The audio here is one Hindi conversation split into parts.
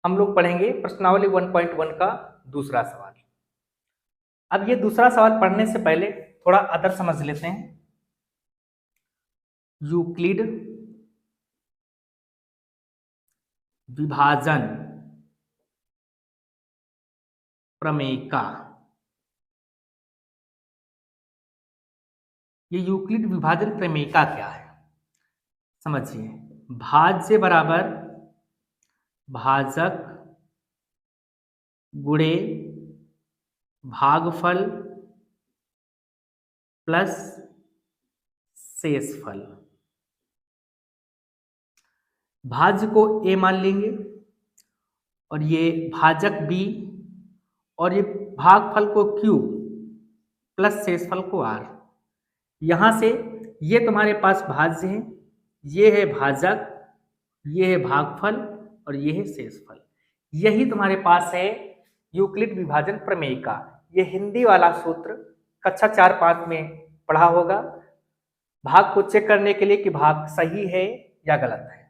हम लोग पढ़ेंगे प्रश्नावली 1.1 का दूसरा सवाल। अब ये दूसरा सवाल पढ़ने से पहले थोड़ा अदर समझ लेते हैं। यूक्लिड विभाजन प्रमेय। ये यूक्लिड विभाजन प्रमेय क्या है समझिए। भाज्य बराबर भाजक गुणे भागफल प्लस शेषफल। भाज्य को a मान लेंगे और ये भाजक b और ये भागफल को q प्लस शेषफल को r। यहां से ये तुम्हारे पास भाज्य है, ये है भाजक, ये है भागफल और ये है शेषफल। यही तुम्हारे पास है यूक्लिड विभाजन प्रमेय का। ये हिंदी वाला सूत्र कक्षा 4-5 में पढ़ा होगा, भाग को चेक करने के लिए कि भाग सही है या गलत है,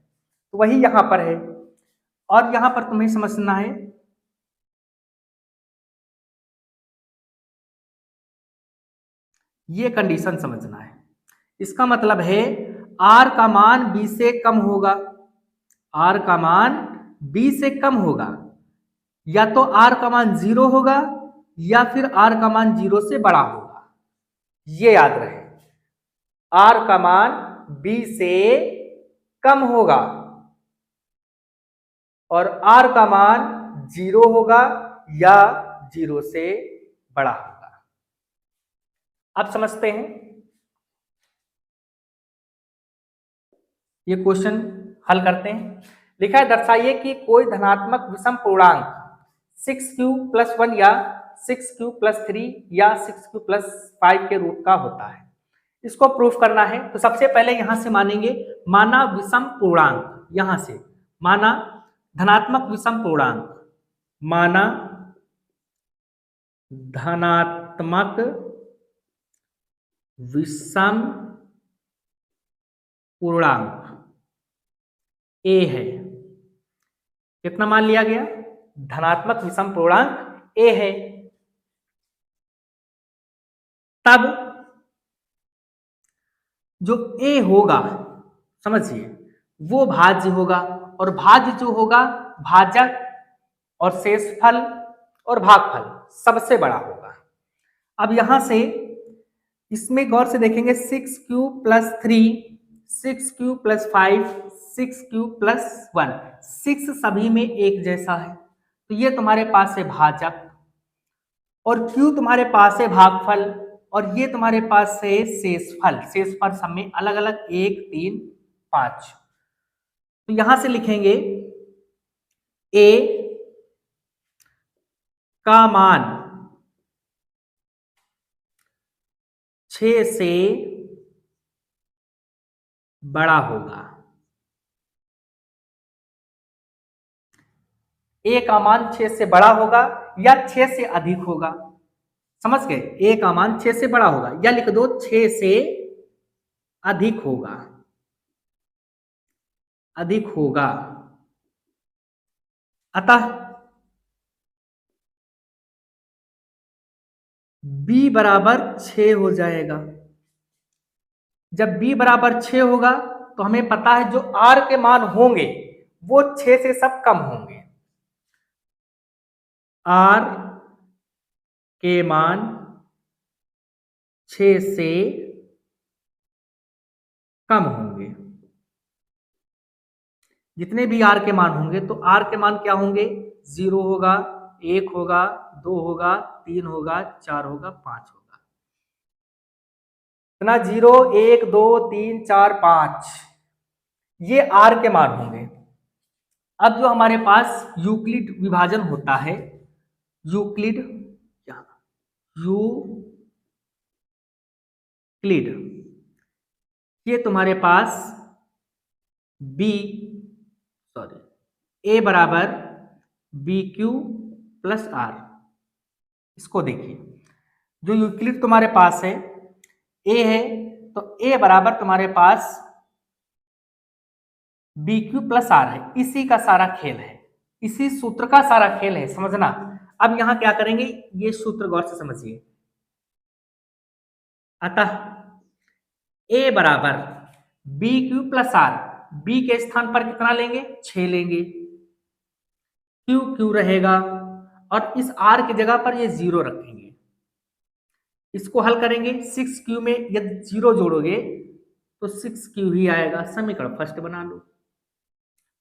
तो वही यहां पर है। और यहां पर तुम्हें समझना है ये कंडीशन समझना है। इसका मतलब है r का मान b से कम होगा, r का मान b से कम होगा, या तो r का मान 0 होगा या फिर r का मान 0 से बड़ा होगा। ये याद रहे, r का मान b से कम होगा और r का मान 0 होगा या 0 से बड़ा होगा। अब समझते हैं ये क्वेश्चन हल करते हैं। लिखा है दर्शाइए कि कोई धनात्मक विषम पूर्णांक 6q + 1 या 6q + 3 या 6q + 5 के रूप का होता है। इसको प्रूफ करना है तो सबसे पहले यहां से मानेंगे माना विषम पूर्णांक। यहां से माना धनात्मक विषम पूर्णांक, माना धनात्मक विषम पूर्णांक a है। कितना मान लिया गया? धनात्मक विषम पूर्णांक a है। तब जो a होगा समझिए वो भाज्य होगा, और भाज्य जो होगा भाजक और शेषफल और भागफल सबसे बड़ा होगा। अब यहां से इसमें गौर से देखेंगे 6q + 3, 6q + 5, 6q + 1, 6 सभी में एक जैसा है, तो ये तुम्हारे पास है भाजक, और q तुम्हारे पास है भागफल, और ये तुम्हारे पास है शेषफल। शेषफल सब में अलग अलग 1, 3, 5। तो यहां से लिखेंगे a का मान 6 से बड़ा होगा। a का मान 6 से बड़ा होगा या 6 से अधिक होगा। समझ गए? a का मान 6 से बड़ा होगा, या लिख दो 6 से अधिक होगा, अधिक होगा। अतः b बराबर 6 हो जाएगा। जब b बराबर 6 होगा तो हमें पता है जो r के मान होंगे वो 6 से सब कम होंगे। r के मान 6 से कम होंगे। जितने भी r के मान होंगे तो r के मान क्या होंगे? 0 होगा, 1 होगा, 2 होगा, 3 होगा, 4 होगा, 5 होगा। इतना 0, 1, 2, 3, 4, 5 ये r के मान होंगे। अब जो हमारे पास यूक्लिड विभाजन होता है, यूक्लिड ये तुम्हारे पास a बराबर BQ + R। इसको देखिए, जो यूक्लिड तुम्हारे पास है a है, तो a बराबर तुम्हारे पास BQ + R है। इसी का सारा खेल है, इसी सूत्र का सारा खेल है, समझना। अब यहां क्या करेंगे, ये सूत्र गौर से समझिए। अतः ए बराबर B Q plus R, B के स्थान पर कितना लेंगे, 6 लेंगे, क्यू क्यू रहेगा और इस आर की जगह पर ये 0 रखेंगे। इसको हल करेंगे, 6 क्यू में यदि 0 जोड़ोगे तो 6 क्यू ही आएगा। समीकरण फर्स्ट बना लो।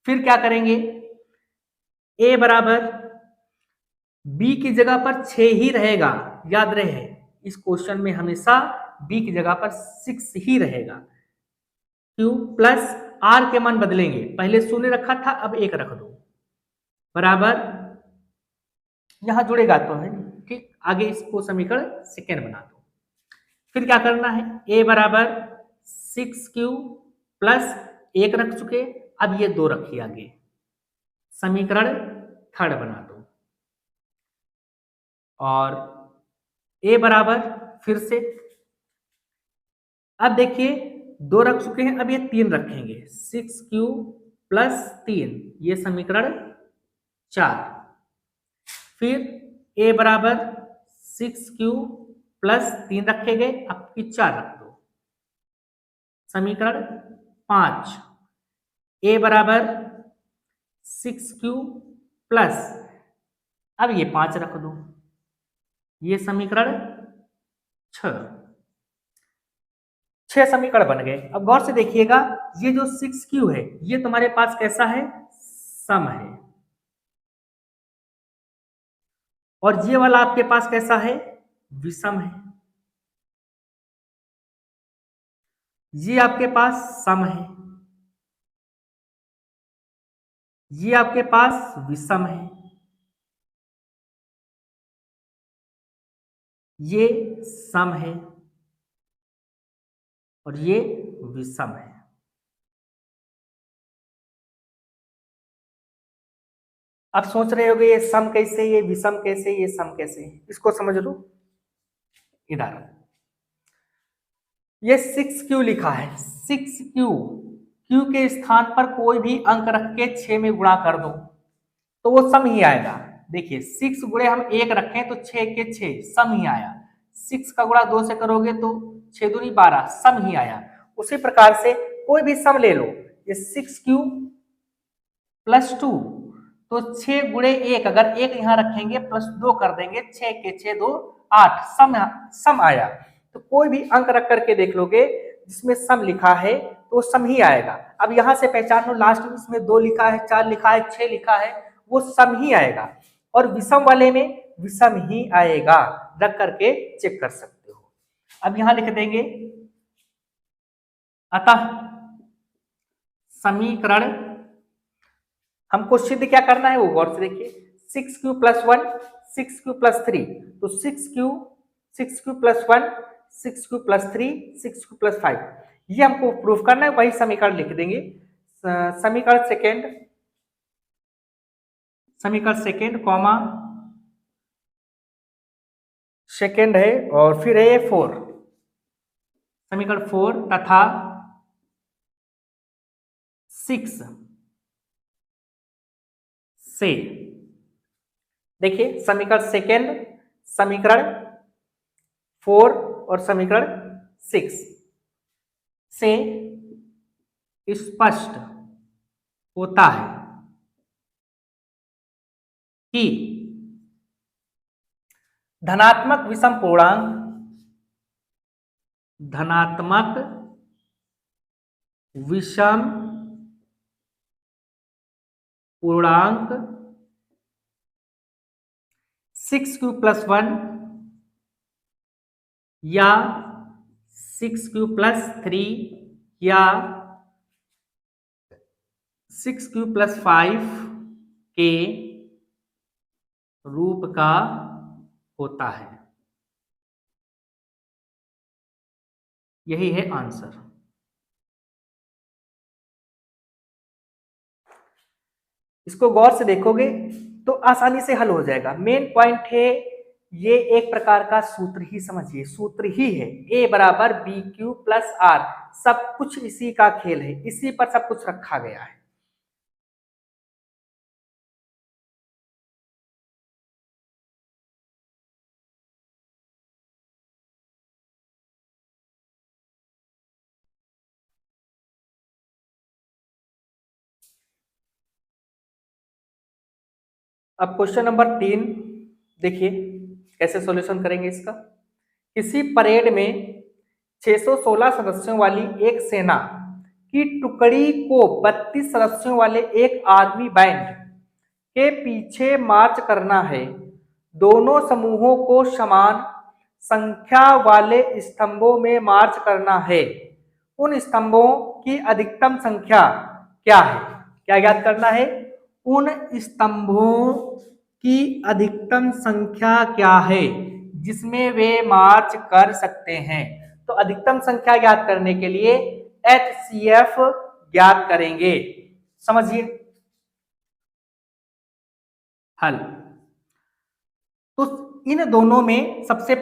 फिर क्या करेंगे, ए बराबर बी की जगह पर 6 ही रहेगा, याद रहे इस क्वेश्चन में हमेशा बी की जगह पर 6 ही रहेगा। क्यू प्लस आर के मान बदलेंगे, पहले 0 रखा था अब 1 रख दो, बराबर यहां जुड़ेगा तो है ठीक, आगे इसको समीकरण सेकेंड बना दो। फिर क्या करना है, ए बराबर 6 क्यू प्लस 1 रख चुके, अब ये 2 रखिए आगे, समीकरण थर्ड बना दो। और ए बराबर फिर से, अब देखिए 2 रख चुके हैं, अब ये 3 रखेंगे, 6 क्यू प्लस 3, ये समीकरण 4। फिर ए बराबर 6 क्यू प्लस 3 रखे गए, अब की 4 रख दो, समीकरण 5। ए बराबर 6 क्यू प्लस, अब ये 5 रख दो, ये समीकरण 6। 6 समीकरण बन गए। अब गौर से देखिएगा, ये जो 6 क्यू है ये तुम्हारे पास कैसा है, सम है, और ये वाला आपके पास कैसा है, विषम है। ये आपके पास सम है, ये आपके पास विषम है, ये सम है और ये विषम है। अब सोच रहे होगे ये सम कैसे, ये विषम कैसे, ये सम कैसे, इसको समझ लो। इधर ये 6 क्यू लिखा है, 6 क्यू, क्यू के स्थान पर कोई भी अंक रख के 6 में गुणा कर दो तो वो सम ही आएगा। देखिए 6 गुणे हम 1 रखें तो 6 के 6 सम ही आया, 6 का गुणा 2 से करोगे तो 6 दूनी 12 सम ही आया। उसी प्रकार से कोई भी सम ले लो, ये 6 क्यू प्लस 2, तो 6 गुणे 1, अगर 1 यहां रखेंगे प्लस 2 कर देंगे, 6 के 6 2 8 सम आया। तो कोई भी अंक रख करके देख लोगे जिसमें सम लिखा है तो वो सम ही आएगा। अब यहां से पहचान लो, लास्ट में इसमें 2 लिखा है, 4 लिखा है, 6 लिखा है, वो सम ही आएगा। और विषम वाले में विषम ही आएगा, रख करके चेक कर सकते हो। अब यहां लिख देंगे, अतः समीकरण, हमको सिद्ध क्या करना है वो गौर से देखिए, 6 क्यू प्लस 1, 6 क्यू प्लस 3, तो 6 Q plus 1, 6 Q plus 3, 6 Q plus 5, ये हमको प्रूफ करना है, वही समीकरण लिख देंगे। समीकरण सेकेंड कॉमा सेकेंड है और फिर है 4, समीकरण 4 तथा 6 से, देखिए समीकरण सेकेंड, समीकरण 4 और समीकरण 6 से स्पष्ट होता है कि धनात्मक विषम पूर्णांक 6 क्यू प्लस 1 या 6 क्यू प्लस 3 या 6 क्यू प्लस 5 के रूप का होता है। यही है आंसर। इसको गौर से देखोगे तो आसानी से हल हो जाएगा। मेन पॉइंट है ये एक प्रकार का सूत्र ही समझिए, सूत्र ही है, ए बराबर बी क्यू प्लस आर, सब कुछ इसी का खेल है, इसी पर सब कुछ रखा गया है। अब क्वेश्चन नंबर 3 देखिए कैसे सॉल्यूशन करेंगे इसका। किसी परेड में 616 सदस्यों वाली एक सेना की टुकड़ी को 32 सदस्यों वाले एक आर्मी बैंड के पीछे मार्च करना है। दोनों समूहों को समान संख्या वाले स्तंभों में मार्च करना है। उन स्तंभों की अधिकतम संख्या क्या है? क्या ज्ञात करना है? उन स्तंभों की अधिकतम संख्या क्या है जिसमें वे मार्च कर सकते हैं। तो अधिकतम संख्या ज्ञात करने के लिए HCF ज्ञात करेंगे। समझिए हल। तो इन दोनों में सबसे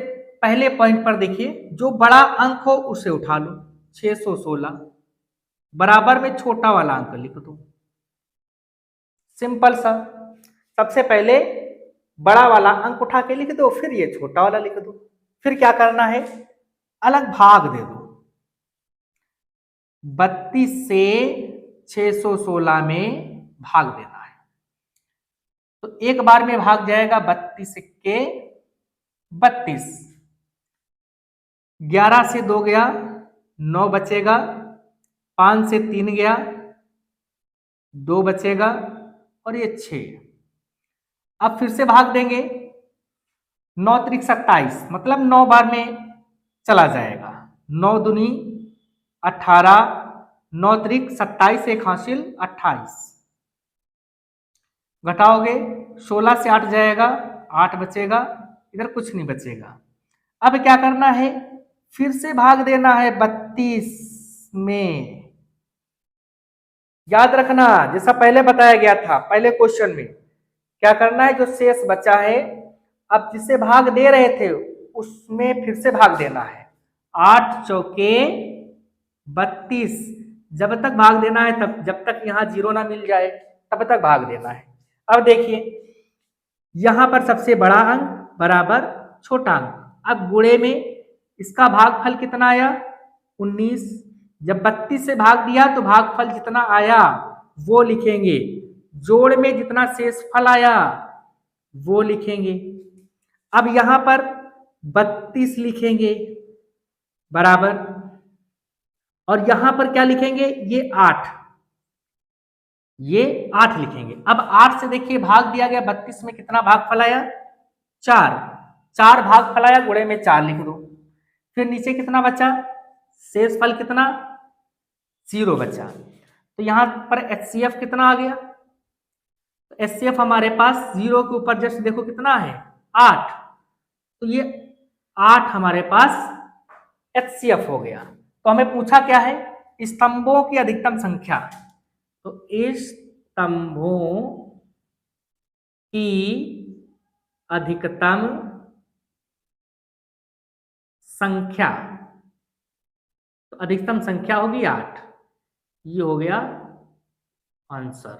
पहले पॉइंट पर देखिए, जो बड़ा अंक हो उसे उठा लो, 616 बराबर में छोटा वाला अंक लिख दो। सिंपल सा, सबसे पहले बड़ा वाला अंक उठा के लिख दो, फिर ये छोटा वाला लिख दो। फिर क्या करना है? अलग भाग दे दो। 32 से 616 में भाग देना है। तो एक बार में भाग जाएगा 32 के 32, 11 से 2 गया 9 बचेगा, 5 से 3 गया 2 बचेगा और ये 6। अब फिर से भाग देंगे, 9 त्रिक 27, मतलब 9 बार में चला जाएगा। 9 दूनी 18, 9 त्रिक 27, एक हासिल 28, घटाओगे 16 से 8 जाएगा, 8 बचेगा, इधर कुछ नहीं बचेगा। अब क्या करना है? फिर से भाग देना है 32 में। याद रखना जैसा पहले बताया गया था पहले क्वेश्चन में, क्या करना है? जो शेष बचा है, अब जिसे भाग दे रहे थे उसमें फिर से भाग देना है। 8 चौके 32, जब तक भाग देना है, तब जब तक यहां 0 ना मिल जाए तब तक भाग देना है। अब देखिए यहां पर सबसे बड़ा अंक बराबर छोटा अंक। अब गुणे में इसका भागफल कितना आया? 19। जब 32 से भाग दिया तो भागफल जितना आया वो लिखेंगे, जोड़ में जितना शेषफल आया वो लिखेंगे। अब यहां पर 32 लिखेंगे बराबर, और यहां पर क्या लिखेंगे? ये 8, ये 8 लिखेंगे। अब 8 से देखिए भाग दिया गया, 32 में कितना भागफल आया? 4, 4 भागफल आया, गुणे में 4 लिख दो। फिर नीचे कितना बचा? शेषफल कितना? 0 बचा। तो यहां पर HCF कितना आ गया? तो HCF हमारे पास 0 के ऊपर जस्ट देखो कितना है? 8। तो ये 8 हमारे पास HCF हो गया। तो हमें पूछा क्या है? स्तंभों की अधिकतम संख्या। तो स्तंभों की अधिकतम संख्या, तो अधिकतम संख्या होगी 8। ये हो गया आंसर।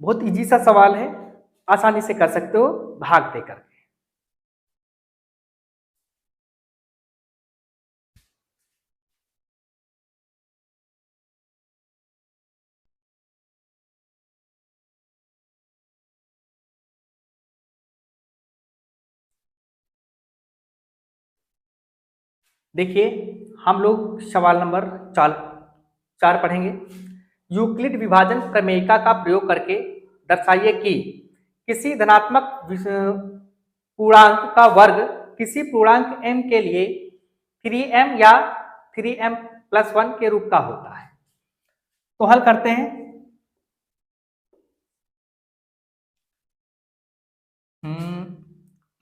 बहुत इजी सा सवाल है, आसानी से कर सकते हो भाग दे करके। देखिए हम लोग सवाल नंबर 4 पढ़ेंगे। यूक्लिड विभाजन प्रमेयिका का प्रयोग करके दर्शाइए कि किसी धनात्मक पूर्णांक का वर्ग किसी पूर्णांक m के लिए 3m या 3m+1 के रूप का होता है। तो हल करते हैं।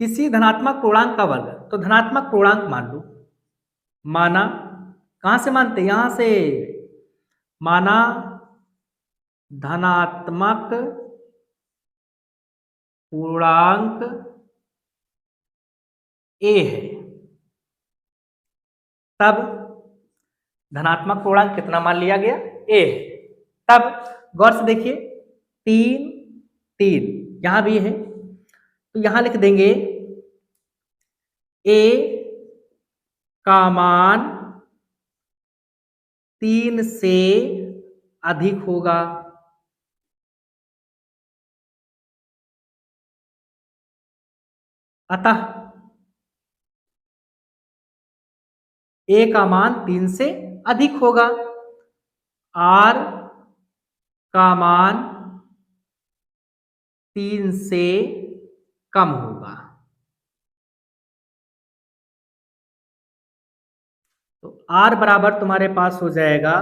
किसी धनात्मक पूर्णांक का वर्ग, तो धनात्मक पूर्णांक मान लो, माना, कहां से मानते? यहां से माना धनात्मक पूर्णांक a है, तब धनात्मक पूर्णांक कितना मान लिया गया? a है। तब गौर से देखिए 3 3 यहां भी है, तो यहां लिख देंगे a का मान 3 से अधिक होगा, अतः ए का मान 3 से अधिक होगा, आर का मान 3 से कम होगा। तो आर बराबर तुम्हारे पास हो जाएगा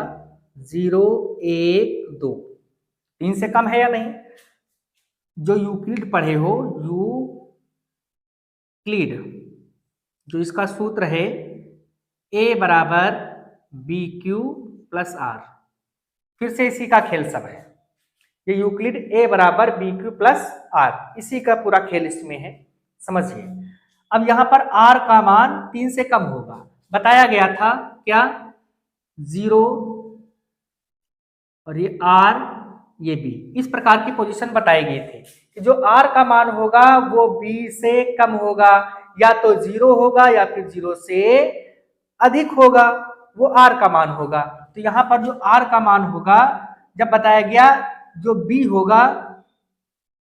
0, 1, 2। 3 से कम है या नहीं? जो यूक्लिड पढ़े हो, यूक्लिड, जो इसका सूत्र है ए बराबर बी क्यू प्लस आर, फिर से इसी का खेल सब है। ये यूक्लिड ए बराबर बी क्यू प्लस आर, इसी का पूरा खेल इसमें है, समझिए। अब यहां पर आर का मान 3 से कम होगा, बताया गया था क्या? 0 और ये आर, ये बी, इस प्रकार की पोजीशन बताई गई थी कि जो आर का मान होगा वो बी से कम होगा, या तो 0 होगा या फिर 0 से अधिक होगा, वो आर का मान होगा। तो यहां पर जो आर का मान होगा, जब बताया गया जो बी होगा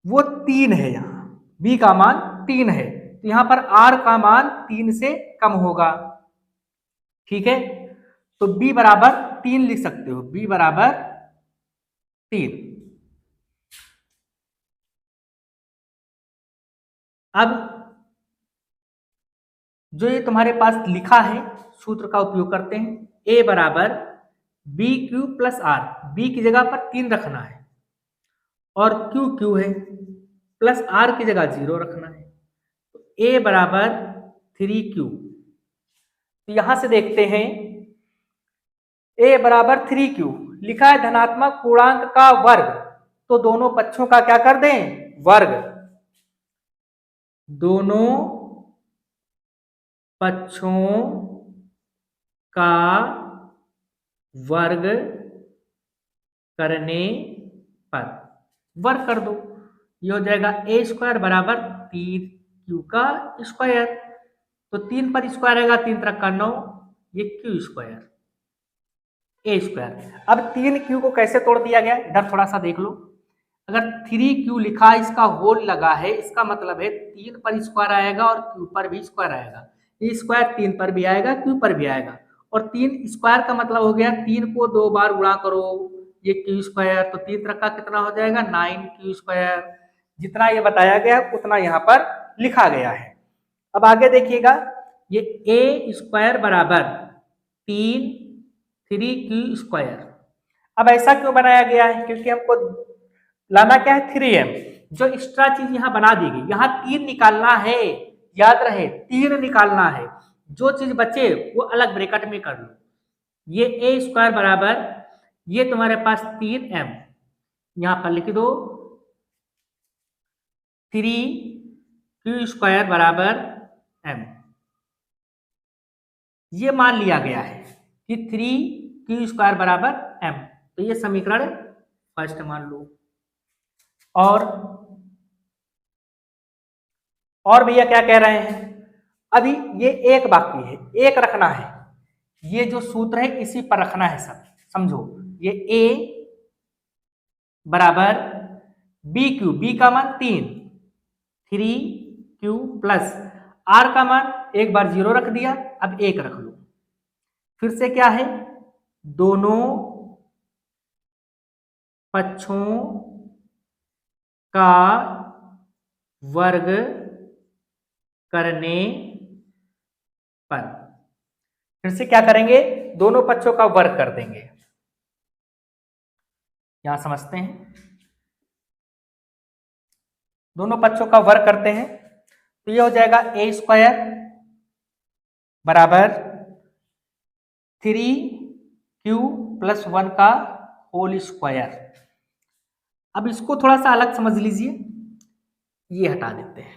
वो 3 है, यहां बी का मान 3 है, तो यहां पर आर का मान 3 से कम होगा। ठीक है, तो बी बराबर 3 लिख सकते हो, बी बराबर 3। अब जो ये तुम्हारे पास लिखा है, सूत्र का उपयोग करते हैं, ए बराबर B Q plus R, B की जगह पर 3 रखना है और क्यू क्यू है, प्लस आर की जगह 0 रखना है, तो ए बराबर 3Q। तो यहां से देखते हैं ए बराबर 3Q लिखा है, धनात्मक पूर्णांक का वर्ग, तो दोनों पक्षों का क्या कर दें? वर्ग, दोनों पक्षों का वर्ग करने पर वर्ग कर दो, ये हो जाएगा ए स्क्वायर बराबर 3Q का स्क्वायर, तो 3 पर स्क्वायर आएगा, 3 तरह का 9, ये Q स्क्वायर, ए स्क्वायर। अब 3Q को कैसे तोड़ दिया गया, इधर थोड़ा सा देख लो। अगर 3Q लिखा है, इसका होल लगा है, इसका मतलब है 3 पर स्क्वायर आएगा और Q पर भी स्क्वायर आएगा, ये स्क्वायर 3 पर भी आएगा, Q पर भी आएगा, और 3 स्क्वायर का मतलब हो गया 3 को 2 बार गुणा करो, ये Q स्क्वायर, तो 3 तरह का कितना हो जाएगा? 9Q square. जितना ये बताया गया उतना यहाँ पर लिखा गया है। अब आगे देखिएगा, ये ए स्क्वायर बराबर 3Q स्क्वायर। अब ऐसा क्यों बनाया गया है? क्योंकि हमको लाना क्या है? 3M, जो एक्स्ट्रा चीज यहाँ बना दी गई, यहाँ 3 निकालना है, याद रहे 3 निकालना है, जो चीज बचे वो अलग ब्रैकेट में कर लो। ये ए स्क्वायर बराबर, ये तुम्हारे पास 3M, यहां पर लिख दो 3Q स्क्वायर बराबर M। ये मान लिया गया है कि 3Q स्क्वायर बराबर M, तो ये समीकरण फर्स्ट मान लो। और भैया क्या कह रहे हैं? अभी ये एक बाकी है, एक रखना है, ये जो सूत्र है इसी पर रखना है सब, समझो। ये ए बराबर बी क्यू, बी का मान 3Q प्लस आर का मान एक बार 0 रख दिया, अब 1 रख लो, फिर से क्या है? दोनों पक्षों का वर्ग करने पर, फिर से क्या करेंगे? दोनों पक्षों का वर्ग कर देंगे। यहां समझते हैं, दोनों पक्षों का वर्ग करते हैं, तो ये हो जाएगा ए स्क्वायर बराबर 3Q प्लस 1 का होल स्क्वायर। अब इसको थोड़ा सा अलग समझ लीजिए, ये हटा देते हैं,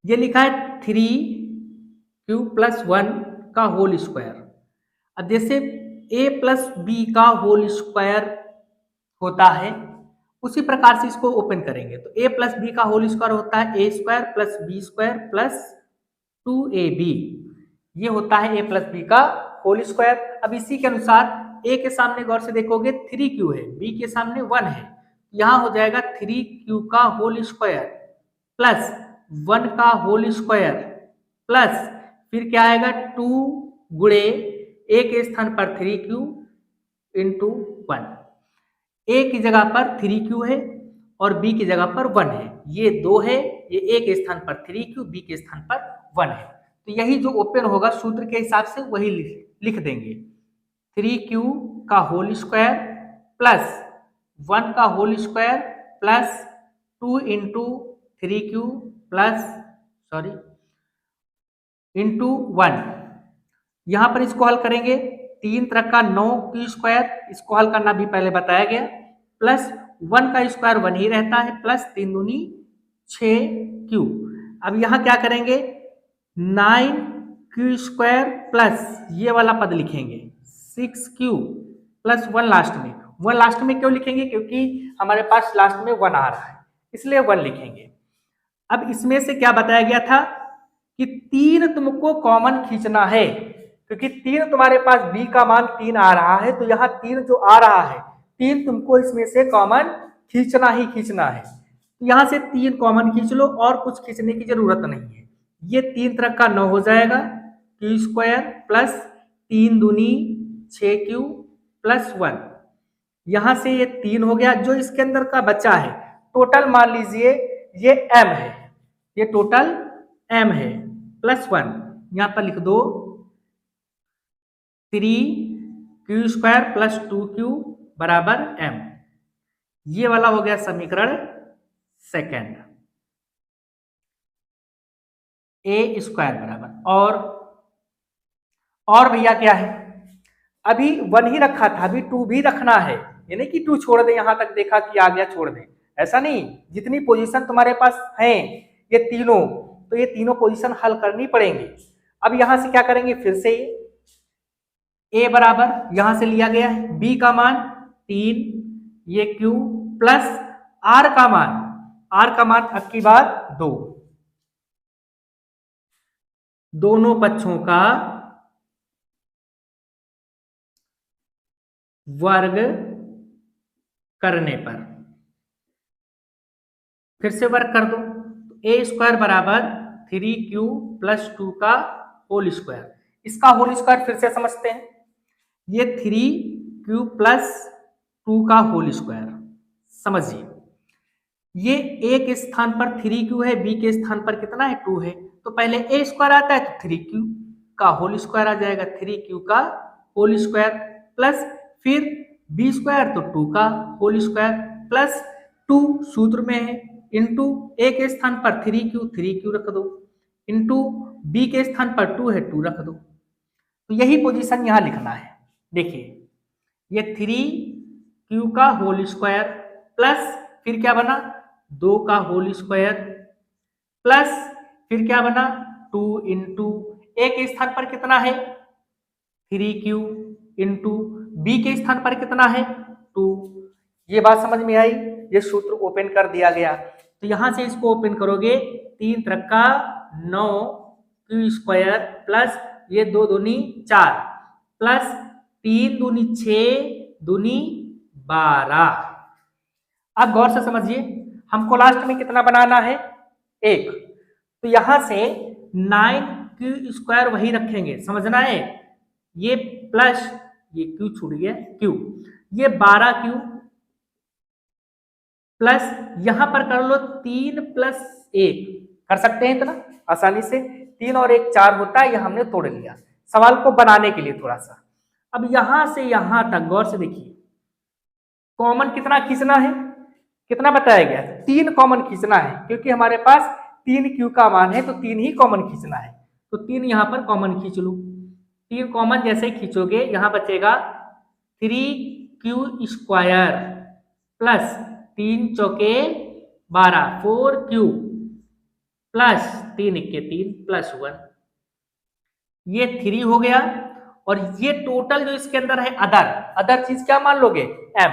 ये लिखा है 3Q प्लस 1 का होल स्क्वायर। अब जैसे a प्लस बी का होल स्क्वायर होता है, उसी प्रकार से इसको ओपन करेंगे, तो a प्लस बी का होल स्क्वायर होता है a square plus B square plus 2ab, ये होता है a प्लस बी का होल स्क्वायर। अब इसी के अनुसार a के सामने गौर से देखोगे 3Q है, b के सामने 1 है, यहां हो जाएगा 3Q का होल स्क्वायर प्लस 1 का होल स्क्वायर प्लस फिर क्या आएगा 2 गुणे ए के स्थान पर 3q इंटू 1। ए की जगह पर 3q है और बी की जगह पर 1 है, ये 2 है, ये ए के स्थान पर 3q, बी के स्थान पर 1 है। तो यही जो ओपन होगा सूत्र के हिसाब से वही लिख देंगे। 3q का होल स्क्वायर प्लस 1 का whole square plus 2 into 3q plus into 1। यहां पर इसको हल करेंगे, 3 तरह का 9q स्क्वायर, इसको हल करना भी पहले बताया गया, प्लस 1 का स्क्वायर 1 ही रहता है, प्लस 3 दूनी 6q। अब यहां क्या करेंगे, 9q स्क्वायर प्लस ये वाला पद लिखेंगे 6q प्लस 1 लास्ट में। 1 लास्ट में क्यों लिखेंगे, क्योंकि हमारे पास लास्ट में 1 आ रहा है, इसलिए 1 लिखेंगे। अब इसमें से क्या बताया गया था कि 3 तुमको कॉमन खींचना है, क्योंकि 3 तुम्हारे पास b का मान 3 आ रहा है, तो यहाँ 3 जो आ रहा है 3 तुमको इसमें से कॉमन खींचना ही खींचना है। तो यहाँ से 3 कॉमन खींच लो और कुछ खींचने की जरूरत नहीं है। ये 3 तरह का 9 हो जाएगा, q स्क्वायर प्लस 3 दूनी 6q प्लस 1। यहां से ये 3 हो गया, जो इसके अंदर का बचा है टोटल मान लीजिए ये m है, ये टोटल m है, प्लस 1 यहां पर लिख दो 3q स्क्वायर प्लस 2q बराबर m। ये वाला हो गया समीकरण सेकंड। a स्क्वायर बराबर और भैया क्या है, अभी 1 ही रखा था, अभी 2 भी रखना है, ये नहीं कि 2 छोड़ दे, यहां तक देखा कि आ गया छोड़ दे, ऐसा नहीं। जितनी पोजीशन तुम्हारे पास हैं ये तीनों, तो ये तीनों पोजीशन हल करनी पड़ेंगी। अब यहां से क्या करेंगे, फिर से a बराबर यहां से लिया गया है b का मान 3, ये q प्लस r का मान अब की बार 2, दोनों पक्षों का वर्ग करने पर, फिर से वर्ग कर दो, a स्क्वायर बराबर 3q प्लस 2 का होल स्क्वायर। इसका होल स्क्वायर फिर से समझते हैं, ये 3q प्लस 2 का होल स्क्वायर। समझिए, ये a के स्थान पर 3q है, b के स्थान पर कितना है 2 है, तो पहले a स्क्वायर आता है तो 3q का होल स्क्वायर आ जाएगा, 3q का होल स्क्वायर प्लस फिर b स्क्वायर तो 2 का होल स्क्वायर प्लस 2 सूत्र में है, इंटू a के स्थान पर 3q रख दो, इंटू b के स्थान पर 2 है 2 रख दो। तो यही पोजीशन यहां लिखना है। देखिए, ये 3q का होल स्क्वायर प्लस फिर क्या बना 2 का होल स्क्वायर प्लस फिर क्या बना 2 इंटू ए के स्थान पर कितना है 3q इंटू बी के स्थान पर कितना है 2। ये बात समझ में आई, ये सूत्र ओपन कर दिया गया। तो यहां से इसको ओपन करोगे, 3 तरह का 9q स्क्वायर प्लस ये 2 दूनी 4 प्लस 3 दूनी 6 दूनी 12। अब गौर से समझिए, हमको लास्ट में कितना बनाना है 1, तो यहां से 9q स्क्वायर वही रखेंगे, समझना है, ये प्लस ये q छूट गया q, ये 12q प्लस यहां पर कर लो 3 प्लस 1, कर सकते हैं इतना आसानी से, 3 और 1 4 होता है, यह हमने तोड़ लिया सवाल को बनाने के लिए थोड़ा सा। अब यहां से यहां तक गौर से देखिए, कॉमन कितना खींचना है, कितना बताया गया 3 कॉमन खींचना है, क्योंकि हमारे पास 3q का मान है तो 3 ही कॉमन खींचना है, तो 3 यहां पर कॉमन खींच लो। 3 कॉमन जैसे ही खींचोगे यहां बचेगा 3q स्क्वायर प्लस 3 चौके 12 4q प्लस 3 इक्के 3 प्लस 1, ये 3 हो गया। और ये टोटल जो इसके अंदर है अदर चीज क्या मान लोगे m,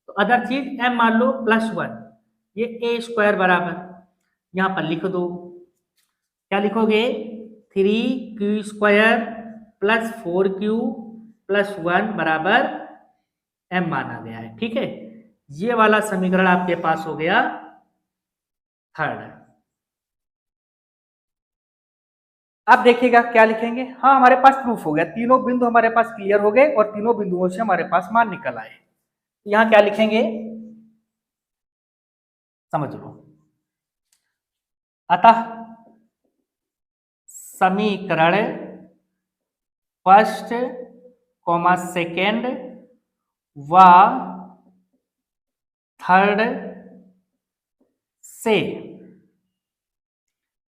तो अदर चीज m मान लो प्लस 1, ये a स्क्वायर बराबर यहां पर लिख दो, क्या लिखोगे 3q square plus 4q plus 1 बराबर m माना गया है। ठीक है, ये वाला समीकरण आपके पास हो गया थर्ड। अब देखिएगा क्या लिखेंगे। हाँ, हमारे पास प्रूफ हो गया, तीनों बिंदु हमारे पास क्लियर हो गए और तीनों बिंदुओं से हमारे पास मान निकल आए। यहाँ क्या लिखेंगे समझ लो। अतः समीकरण फर्स्ट कॉमा सेकेंड व थर्ड से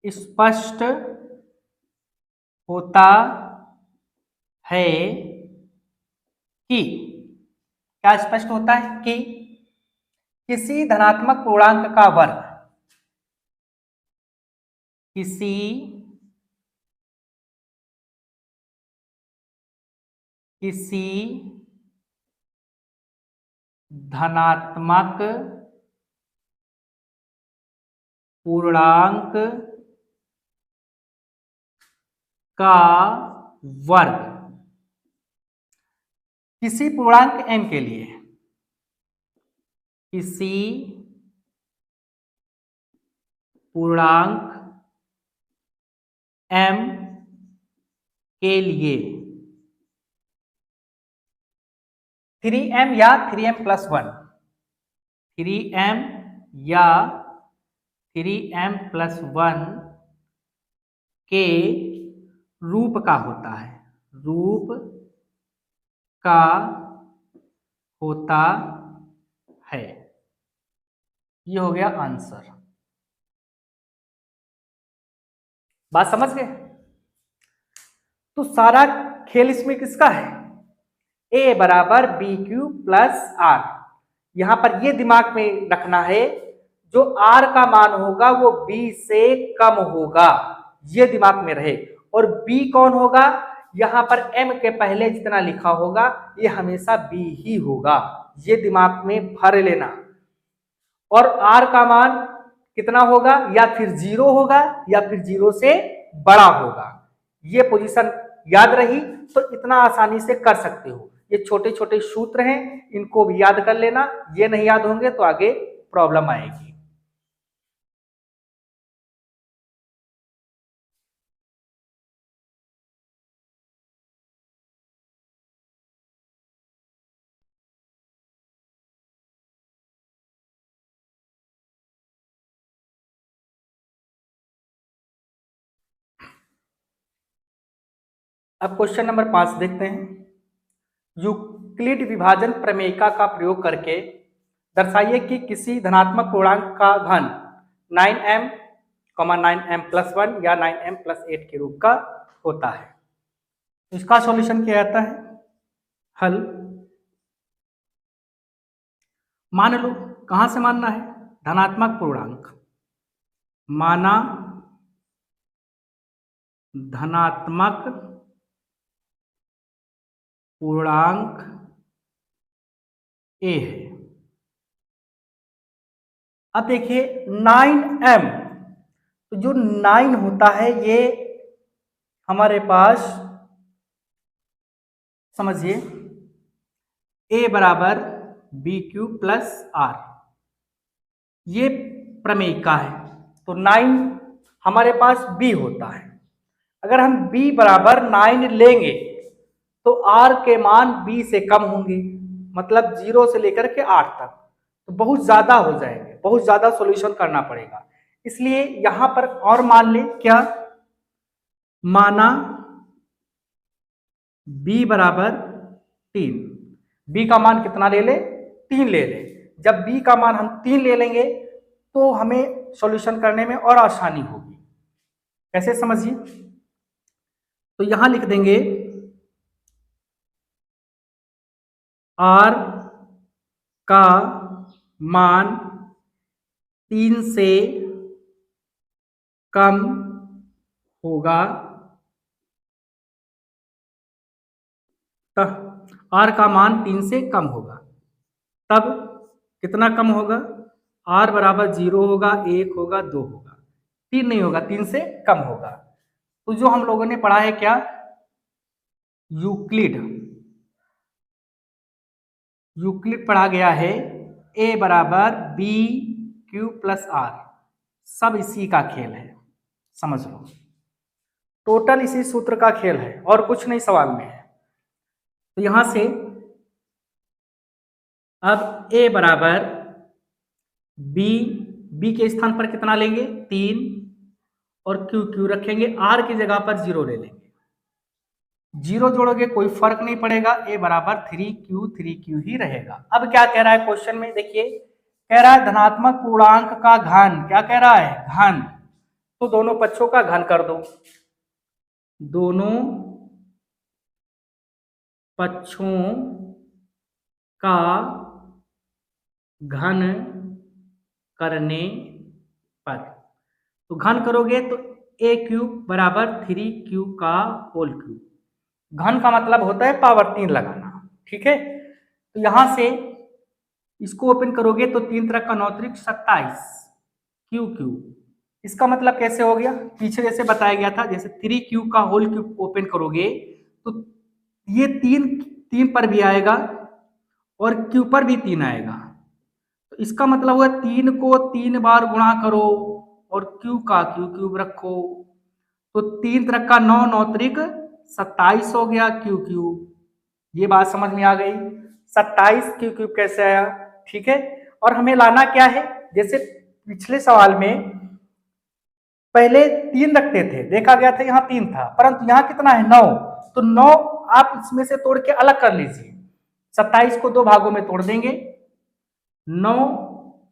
स्पष्ट होता है कि, क्या स्पष्ट होता है कि किसी धनात्मक पूर्णांक का वर्ग किसी धनात्मक पूर्णांक का वर्ग किसी पूर्णांक m के लिए, किसी पूर्णांक m के लिए 3m या 3m+1, 3m या 3m+1 के रूप का होता है, रूप का होता है। ये हो गया आंसर। बात समझ गए? तो सारा खेल इसमें किसका है, a बराबर BQ+R। यहां पर ये दिमाग में रखना है, जो R का मान होगा वो B से कम होगा, ये दिमाग में रहे। और B कौन होगा, यहां पर M के पहले जितना लिखा होगा ये हमेशा B ही होगा, ये दिमाग में भर लेना। और R का मान कितना होगा, या फिर 0 होगा या फिर 0 से बड़ा होगा। ये पोजीशन याद रही तो इतना आसानी से कर सकते हो। ये छोटे छोटे सूत्र हैं, इनको भी याद कर लेना, ये नहीं याद होंगे तो आगे प्रॉब्लम आएगी। अब क्वेश्चन नंबर 5 देखते हैं। यूक्लिड विभाजन प्रमेयिका का प्रयोग करके दर्शाइए कि किसी धनात्मक पूर्णांक का घन 9m, 9m+1 या 9m+8 के रूप का होता है। इसका सॉल्यूशन क्या आता है, हल। मान लो, कहां से मानना है, धनात्मक पूर्णांक, माना धनात्मक पूर्णांक a है। अब देखिए 9m, तो जो 9 होता है ये हमारे पास समझिए a बराबर BQ+R, ये प्रमेयिका है। तो 9 हमारे पास B होता है। अगर हम B बराबर 9 लेंगे तो R के मान B से कम होंगे, मतलब 0 से लेकर के 8 तक, तो बहुत ज्यादा हो जाएंगे, बहुत ज्यादा सॉल्यूशन करना पड़ेगा। इसलिए यहां पर और मान ले क्या, माना B बराबर 3, B का मान कितना ले ले, 3 ले ले। जब B का मान हम 3 ले लेंगे तो हमें सॉल्यूशन करने में और आसानी होगी। कैसे समझिए, तो यहां लिख देंगे R का मान 3 से कम होगा, R का मान 3 से कम होगा, तब कितना कम होगा, R बराबर 0 होगा, 1 होगा, 2 होगा, 3 नहीं होगा, 3 से कम होगा। तो जो हम लोगों ने पढ़ा है क्या, यूक्लिड पढ़ा गया है, a बराबर BQ+R, सब इसी का खेल है, समझ लो। टोटल इसी सूत्र का खेल है और कुछ नहीं सवाल में है। तो यहां से अब a बराबर b के स्थान पर कितना लेंगे 3 और q रखेंगे, r की जगह पर 0 ले लेंगे, 0 जोड़ोगे कोई फर्क नहीं पड़ेगा, a बराबर 3q ही रहेगा। अब क्या कह रहा है क्वेश्चन में, देखिए कह रहा है धनात्मक पूर्णांक का घन, क्या कह रहा है घन, तो दोनों पक्षों का घन कर दो, दोनों पक्षों का घन करने पर, तो घन करोगे तो a क्यूब बराबर 3q का होल क्यूब, घन का मतलब होता है पावर 3 लगाना, ठीक है। तो यहां से इसको ओपन करोगे तो 3 तरह का 9 त्रिक 27 क्यूब, इसका मतलब कैसे हो गया, पीछे जैसे बताया गया था, जैसे 3q का होल क्यूब ओपन करोगे तो ये 3 पर भी आएगा और q पर भी 3 आएगा, तो इसका मतलब हुआ 3 को 3 बार गुणा करो और q का क्यूब रखो, तो 3 तरह का 9 9 त्रिक 27 हो गया क्यूब, ये बात समझ में आ गई। 27 क्यूब कैसे आया, ठीक है। और हमें लाना क्या है, जैसे पिछले सवाल में पहले 3 रखते थे, देखा गया था यहाँ 3 था, परंतु यहाँ कितना है 9, तो 9 आप इसमें से तोड़ के अलग कर लीजिए, 27 को 2 भागों में तोड़ देंगे, 9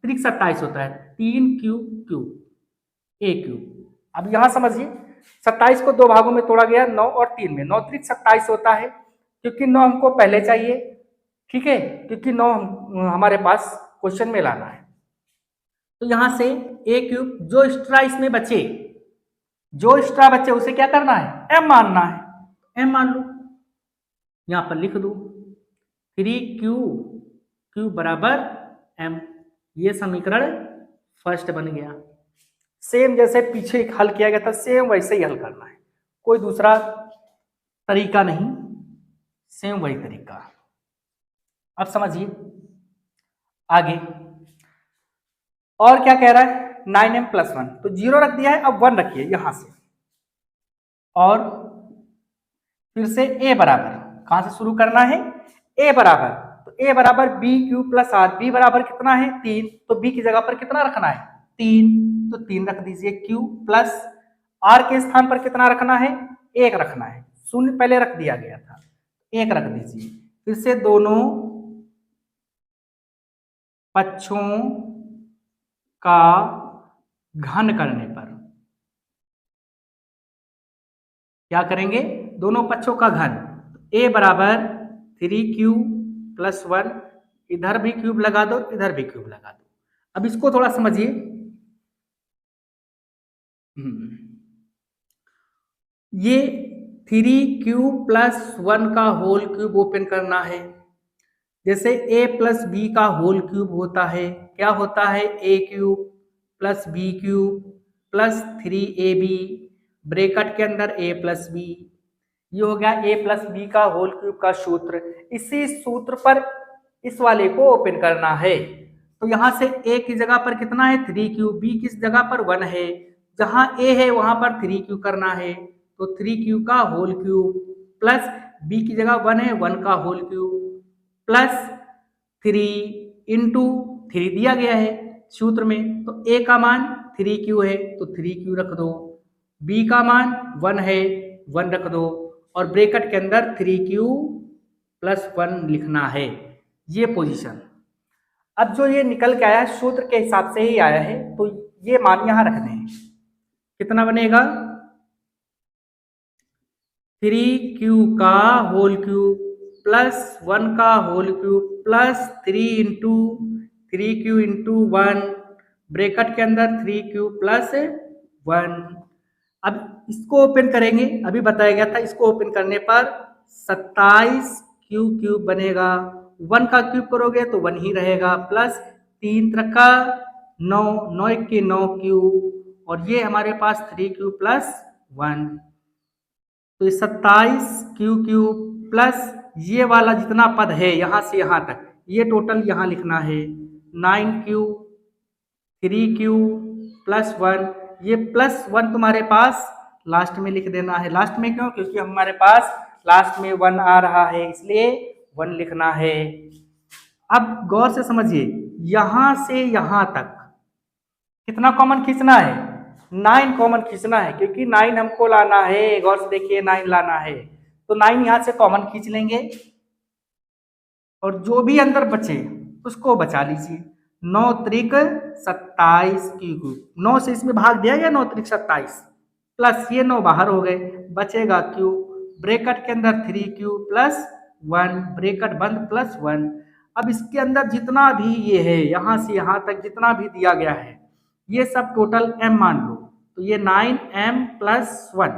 त्रिक 27 होता है, 3 क्यूब a क्यूब। अब यहां समझिए 27 को 2 भागों में तोड़ा गया, 9 और 3 में, 9 त्रिक 27 होता है, क्योंकि 9 हमको पहले चाहिए, ठीक है, क्योंकि 9 हमारे पास क्वेश्चन में लाना है। तो यहां से a क्यूब जो एक्स्ट्रा इसमें बचे, जो एक्स्ट्रा बचे उसे क्या करना है m मानना है, m मान लो, यहां पर लिख दो 3q बराबर m, ये समीकरण फर्स्ट बन गया। सेम जैसे पीछे हल किया गया था सेम वैसे ही हल करना है, कोई दूसरा तरीका नहीं, सेम वही तरीका। अब समझिए आगे और क्या कह रहा है 9m+1, तो 0 रख दिया है, अब 1 रखिए यहां से, और फिर से a बराबर, कहां से शुरू करना है a बराबर, तो a बराबर b³ r, b बराबर कितना है 3, तो b की जगह पर कितना रखना है 3, तो 3 रख दीजिए q प्लस r के स्थान पर कितना रखना है 1 रखना है, शून्य पहले रख दिया गया था, 1 रख दीजिए, फिर से दोनों पक्षों का घन करने पर क्या करेंगे, दोनों पक्षों का घन, a बराबर 3q+1, इधर भी क्यूब लगा दो, इधर भी क्यूब लगा दो। अब इसको थोड़ा समझिए, ये 3q+1 का होल क्यूब ओपन करना है, जैसे a+b का होल क्यूब होता है, क्या होता है a³+b³ +3ab, ब्रैकेट के अंदर a+b, ये हो गया a+b का होल क्यूब का सूत्र। इसी सूत्र पर इस वाले को ओपन करना है, तो यहां से a की जगह पर कितना है 3q, b की जगह पर 1 है, जहां a है वहां पर 3q करना है, तो 3q का होल क्यूब प्लस b की जगह 1 है 1 का होल क्यूब प्लस 3 इंटू 3 दिया गया है सूत्र में, तो a का मान 3q है तो 3q रख दो, b का मान 1 है 1 रख दो, और ब्रैकेट के अंदर 3q+1 लिखना है, ये पोजीशन। अब जो ये निकल के आया सूत्र के हिसाब से ही आया है, तो ये मान यहां रख दें, कितना बनेगा 3q का होल क्यूब प्लस 1 का whole cube plus 3q into 1, bracket के अंदर 3q+1। अब इसको ओपन करेंगे, अभी बताया गया था, इसको ओपन करने पर 27q³ बनेगा, 1 का क्यूब करोगे तो 1 ही रहेगा, प्लस 3 का 9, 9 के 9q, और ये हमारे पास 3q+1, तो ये 27q³ प्लस ये वाला जितना पद है यहां से यहां तक, ये टोटल यहां लिखना है 9q 3q+1, ये +1 तुम्हारे पास लास्ट में लिख देना है। लास्ट में क्यों? क्योंकि हमारे पास लास्ट में 1 आ रहा है, इसलिए 1 लिखना है। अब गौर से समझिए, यहां से यहां तक कितना कॉमन खींचना है? 9 कॉमन खींचना है, क्योंकि 9 हमको लाना है। गौर से देखिए, 9 लाना है, तो 9 यहां से कॉमन खींच लेंगे और जो भी अंदर बचे उसको बचा लीजिए। 9 त्रिक 27 क्यूब, 9 से इसमें भाग दिया गया, 9 त्रिक 27 प्लस ये 9 बाहर हो गए, बचेगा क्यू, ब्रैकेट के अंदर 3 क्यू प्लस 1, ब्रैकेट बंद प्लस 1। अब इसके अंदर जितना भी ये है, यहां से यहां तक जितना भी दिया गया है, ये सब टोटल m मान लो, तो ये 9m प्लस 1,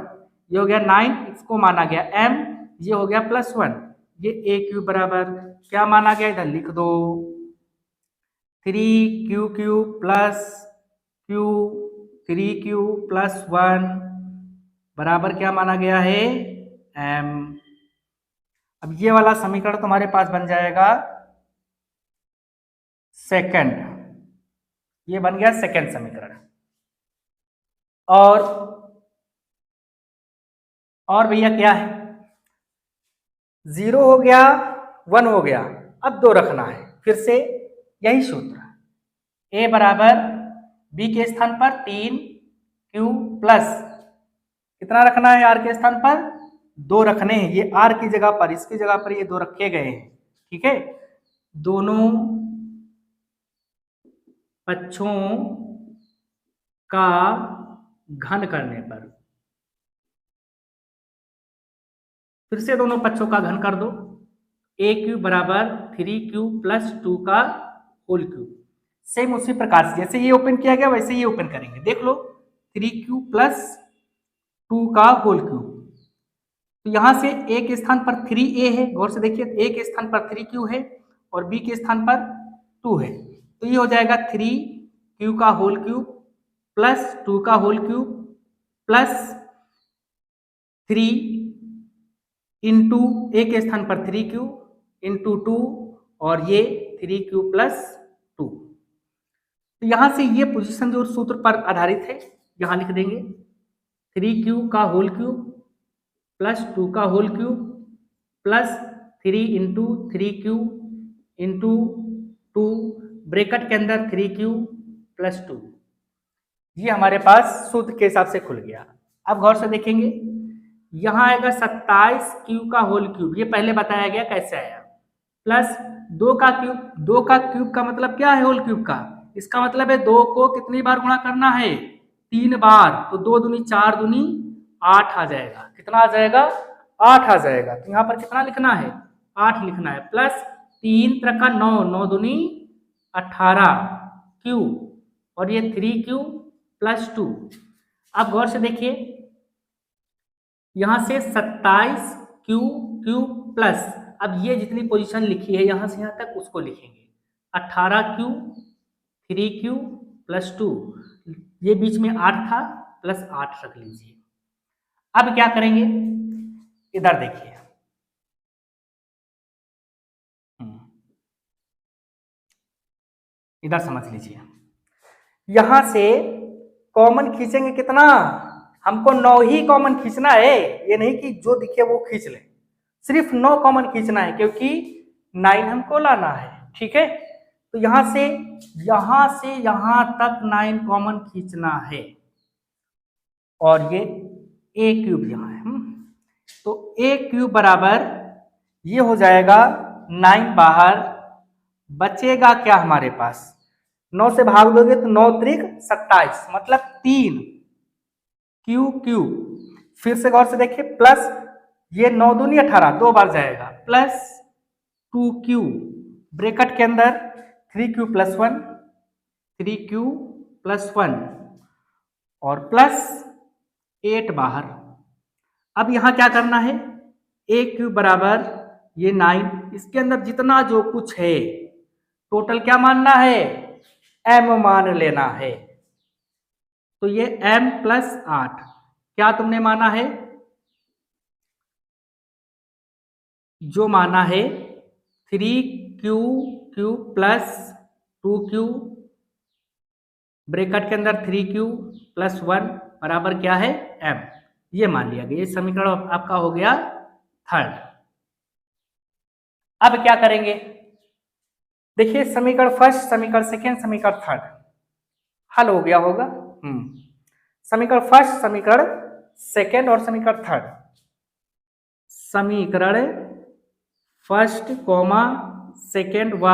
ये हो गया 9, इसको माना गया m, ये हो गया प्लस 1, ये a क्यूब बराबर क्या माना गया? इधर लिख दो 3q cube plus q 3q plus 1 बराबर क्या माना गया है? m। अब ये वाला समीकरण तुम्हारे पास बन जाएगा सेकंड, ये बन गया सेकंड समीकरण। और भैया क्या है? 0 हो गया, 1 हो गया, अब 2 रखना है। फिर से यही सूत्र, a बराबर b के स्थान पर 3q प्लस कितना रखना है? r के स्थान पर 2 रखने हैं। ये r की जगह पर, इसकी जगह पर ये 2 रखे गए हैं, ठीक है। दोनों पक्षों का घन करने पर, फिर से दोनों पक्षों का घन कर दो, a क्यूब बराबर 3q प्लस 2 का होल क्यूब। सेम उसी प्रकार से जैसे ये ओपन किया गया वैसे ये ओपन करेंगे। देख लो 3q प्लस 2 का होल क्यूब, तो यहां से a के स्थान पर 3a है, गौर से देखिए, a के स्थान पर 3q है और b के स्थान पर 2 है, तो ये हो जाएगा 3q का होल क्यूब प्लस 2 का होल क्यूब प्लस 3 इंटू ए के स्थान पर 3q इंटू 2 और ये 3q प्लस 2। तो यहां से ये पोजीशन जो सूत्र पर आधारित है यहां लिख देंगे 3q का होल क्यूब प्लस 2 का whole cube plus 3 into 3q into 2 bracket के अंदर 3q प्लस 2। ये हमारे पास सूत्र के हिसाब से खुल गया। अब गौर से देखेंगे, यहां आएगा 27q का होल क्यूब, ये पहले बताया गया कैसे आया, प्लस 2 का क्यूब, 2 का क्यूब का मतलब क्या है? होल क्यूब का, इसका मतलब है 2 को कितनी बार गुणा करना है? 3 बार, तो 2 दूनी 4 दूनी 8 आ जाएगा। कितना आ जाएगा? 8 आ जाएगा। तो यहाँ पर कितना लिखना है? 8 लिखना है, प्लस 3 त्रिका 9, 9 दूनी 18 क्यू और ये 3q प्लस 2। अब गौर से देखिए, यहां से 27q क्यूब प्लस, अब ये जितनी पोजीशन लिखी है यहां से यहां तक उसको लिखेंगे 18q 3q प्लस 2, ये बीच में 8 था, प्लस 8 रख लीजिए। अब क्या करेंगे? इधर देखिए, इधर समझ लीजिए, यहां से कॉमन खींचेंगे कितना? हमको 9 ही कॉमन खींचना है, ये नहीं कि जो दिखे वो खींच ले, सिर्फ 9 कॉमन खींचना है, क्योंकि 9 हमको लाना है, ठीक है। तो यहां से यहां तक 9 कॉमन खींचना है और ये a क्यूब यहाँ है, तो a क्यूब बराबर ये हो जाएगा 9 बाहर, बचेगा क्या हमारे पास? 9 से भाग दोगे तो 9 त्रिक 27, मतलब 3 क्यू क्यू। फिर से गौर से देखिए, प्लस ये 9 दूनी 18, 2 बार जाएगा, प्लस 2q ब्रैकेट के अंदर 3q प्लस 1, 3q प्लस 1 और प्लस 8 बाहर। अब यहां क्या करना है? a क्यूब बराबर ये 9, इसके अंदर जितना जो कुछ है टोटल क्या मानना है? m मान लेना है। तो ये m प्लस 8 क्या तुमने माना है? जो माना है 3q cube plus 2q bracket के अंदर 3q प्लस 1 बराबर क्या है? m। ये मान लिया गया। ये समीकरण आपका हो गया थर्ड। अब क्या करेंगे, देखिए समीकरण फर्स्ट, समीकरण सेकेंड, समीकरण थर्ड हल हो गया होगा। समीकरण फर्स्ट, समीकरण सेकेंड और समीकरण थर्ड। समीकरण फर्स्ट कॉमा सेकेंड व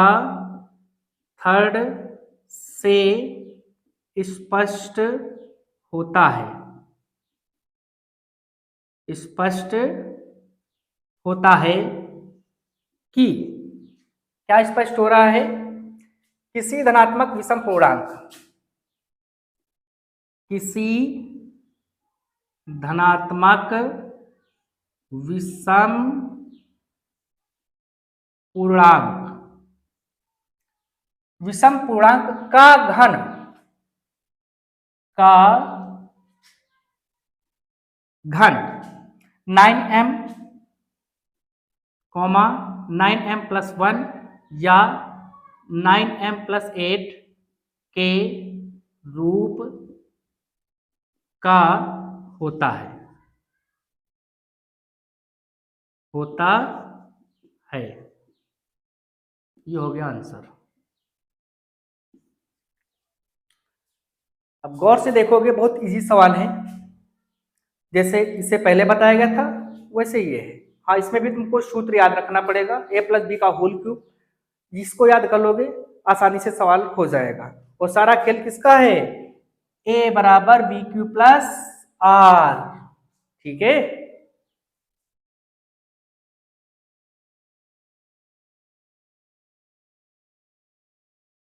थर्ड से स्पष्ट होता है, स्पष्ट होता है कि क्या स्पष्ट हो रहा है, किसी धनात्मक विषम पूर्णांक, किसी धनात्मक विषम पूर्णांक, विषम पूर्णांक का घन, का घन 9m, 9m + 1 या 9m + 8 के रूप का होता है, होता है। ये हो गया आंसर। अब गौर से देखोगे बहुत इजी सवाल है, जैसे इससे पहले बताया गया था वैसे ये है। हाँ, इसमें भी तुमको सूत्र याद रखना पड़ेगा, a + b का होल क्यूब। जिसको याद कर लोगे आसानी से सवाल हो जाएगा। और सारा खेल किसका है, a = bq + r। ठीक है।